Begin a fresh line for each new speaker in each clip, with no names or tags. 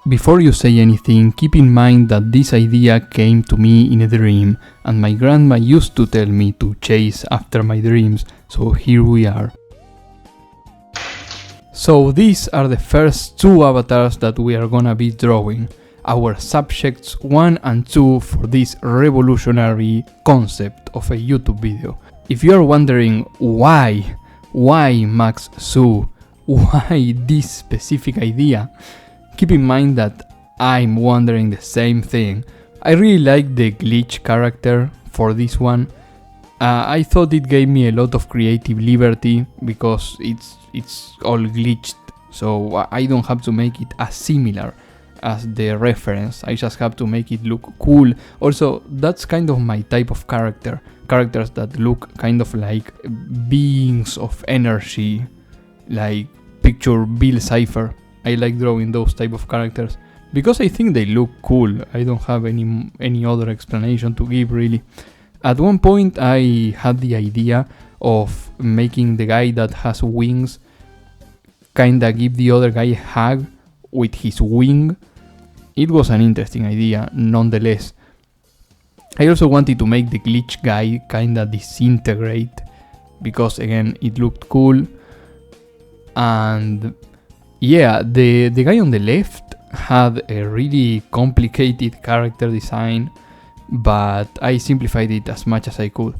Before you say anything, keep in mind that this idea came to me in a dream, and my grandma used to tell me to chase after my dreams, so here we are. So these are the first two avatars that we are gonna be drawing, our subjects 1 and 2 for this revolutionary concept of a YouTube video. If you are wondering why Max Su, why this specific idea, keep in mind that I'm wondering the same thing. I really like the glitch character for this one. I thought it gave me a lot of creative liberty because it's all glitched, so I don't have to make it as similar as the reference. I just have to make it look cool. Also, that's kind of my type of characters that look kind of like beings of energy, like picture Bill Cipher. I like drawing those type of characters because I think they look cool. I don't have any other explanation to give really. At one point I had the idea of making the guy that has wings kinda give the other guy a hug with his wing. It was an interesting idea nonetheless. I also wanted to make the glitch guy kinda disintegrate because again it looked cool. And yeah, the guy on the left had a really complicated character design, but I simplified it as much as I could.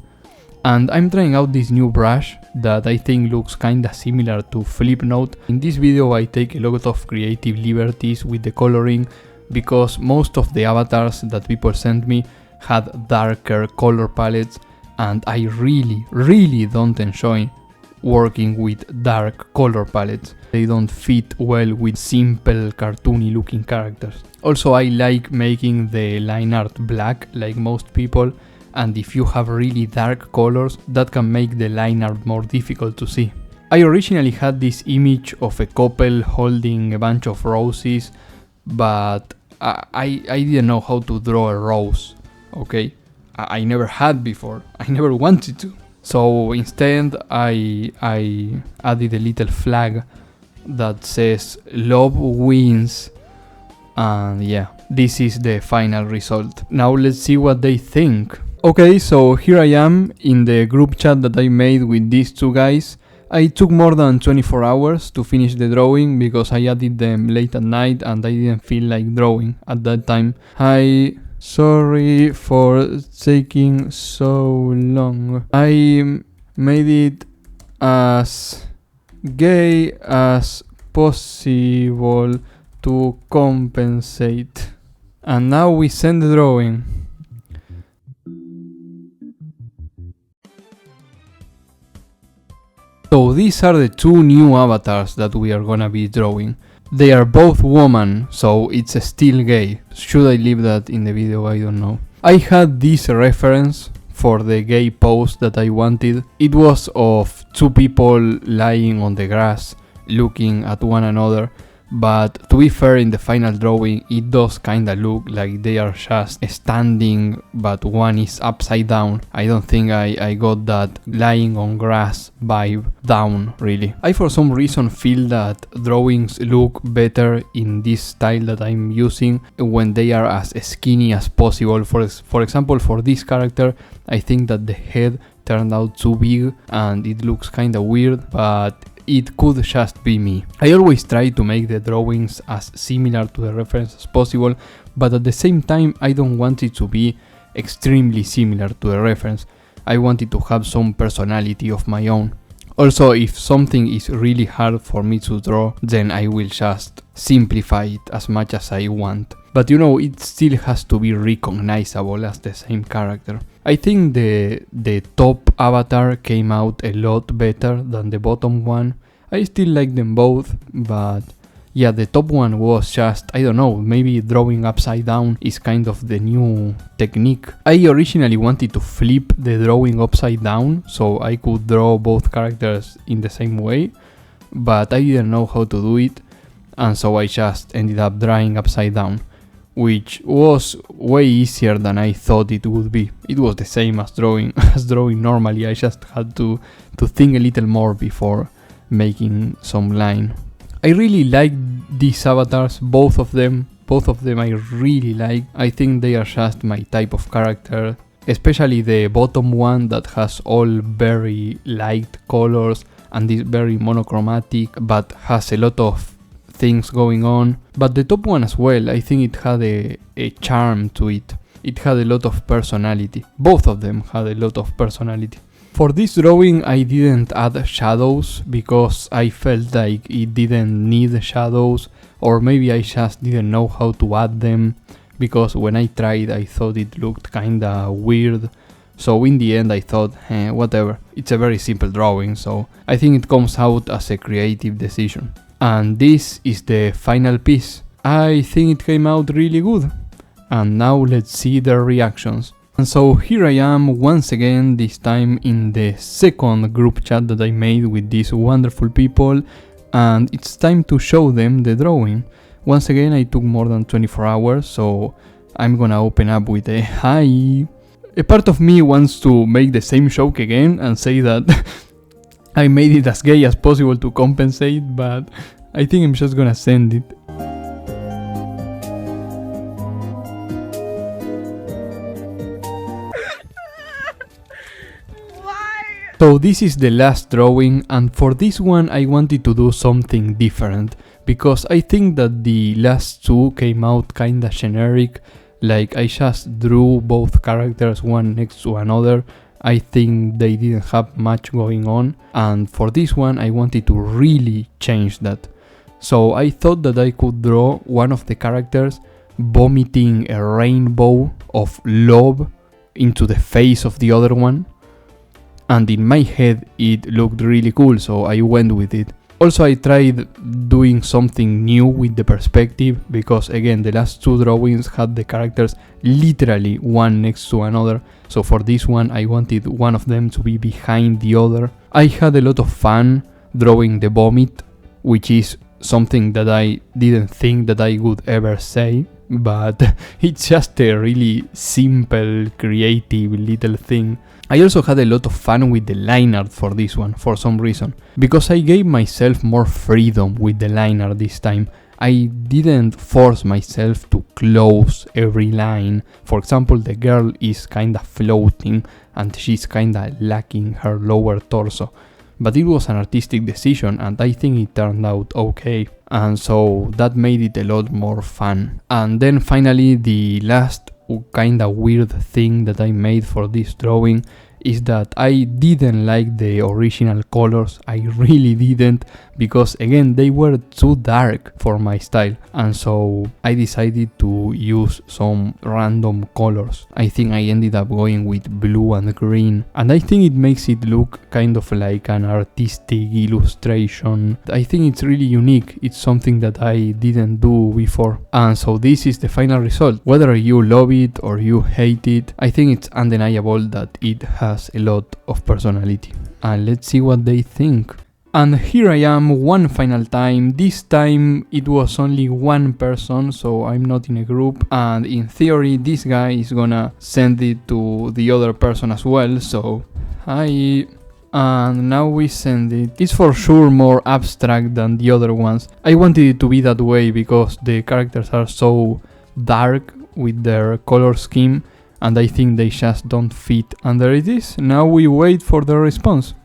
And I'm trying out this new brush that I think looks kinda similar to Flipnote. In this video I take a lot of creative liberties with the coloring because most of the avatars that people sent me had darker color palettes, and I really don't enjoy working with dark color palettes. They don't fit well with simple cartoony looking characters. Also, I like making the line art black like most people, and if you have really dark colors, that can make the line art more difficult to see. I originally had this image of a couple holding a bunch of roses, but I didn't know how to draw a rose, okay? I never had before, I never wanted to. So instead I added a little flag that says love wins, and yeah, this is the final result. Now let's see what they think. Okay, so here I am in the group chat that I made with these two guys. I took more than 24 hours to finish the drawing because I added them late at night and I didn't feel like drawing at that time. Sorry for taking so long. I made it as gay as possible to compensate. And now we send the drawing. So these are the two new avatars that we are gonna be drawing. They are both women, so it's still gay. Should I leave that in the video? I don't know. I had this reference for the gay pose that I wanted. It was of two people lying on the grass looking at one another, but to be fair, in the final drawing it does kinda look like they are just standing but one is upside down. I don't think I got that lying on grass vibe down really. I for some reason feel that drawings look better in this style that I'm using when they are as skinny as possible. For example, for this character I think that the head turned out too big and it looks kinda weird, but it could just be me. I always try to make the drawings as similar to the reference as possible, but at the same time I don't want it to be extremely similar to the reference. I want it to have some personality of my own. Also, if something is really hard for me to draw, then I will just simplify it as much as I want. But you know, it still has to be recognizable as the same character. I think the top avatar came out a lot better than the bottom one. I still like them both, but yeah, the top one was just, I don't know, maybe drawing upside down is kind of the new technique. I originally wanted to flip the drawing upside down so I could draw both characters in the same way, but I didn't know how to do it, and so I just ended up drawing upside down, which was way easier than I thought it would be. It was the same as drawing normally. I just had to think a little more before making some line. I really like these avatars, both of them I really like. I think they are just my type of character, especially the bottom one that has all very light colors and is very monochromatic but has a lot of things going on. But the top one as well, I think it had a charm to it. It had a lot of personality. Both of them had a lot of personality. For this drawing I didn't add shadows because I felt like it didn't need shadows, or maybe I just didn't know how to add them, because when I tried I thought it looked kinda weird. So in the end I thought, whatever, it's a very simple drawing, so I think it comes out as a creative decision. And this is the final piece. I think it came out really good. And now let's see their reactions. And so here I am once again, this time in the second group chat that I made with these wonderful people, and it's time to show them the drawing. Once again I took more than 24 hours, so I'm gonna open up with a hi. A part of me wants to make the same joke again and say that I made it as gay as possible to compensate, but I think I'm just gonna send it. So this is the last drawing, and for this one I wanted to do something different, because I think that the last two came out kinda generic, like I just drew both characters one next to another. I think they didn't have much going on, and for this one I wanted to really change that. So I thought that I could draw one of the characters vomiting a rainbow of love into the face of the other one. And in my head it looked really cool, so I went with it. Also I tried doing something new with the perspective, because again the last two drawings had the characters literally one next to another, so for this one I wanted one of them to be behind the other. I had a lot of fun drawing the vomit, which is something that I didn't think that I would ever say, but it's just a really simple, creative little thing. I also had a lot of fun with the line art for this one, for some reason, because I gave myself more freedom with the line art this time. I didn't force myself to close every line. For example, the girl is kinda floating and she's kinda lacking her lower torso. But it was an artistic decision and I think it turned out okay. And so that made it a lot more fun. And then finally the last kinda weird thing that I made for this drawing is that I didn't like the original colors. I really didn't, because again they were too dark for my style, and so I decided to use some random colors. I think I ended up going with blue and green, and I think it makes it look kind of like an artistic illustration. I think it's really unique. It's something that I didn't do before, and so this is the final result. Whether you love it or you hate it, I think it's undeniable that it has a lot of personality. And let's see what they think. And here I am one final time. This time it was only one person, so I'm not in a group, and in theory this guy is gonna send it to the other person as well, so hi. And now we send it. It's for sure more abstract than the other ones. I wanted it to be that way because the characters are so dark with their color scheme, and I think they just don't fit. And there it is. Now we wait for the response.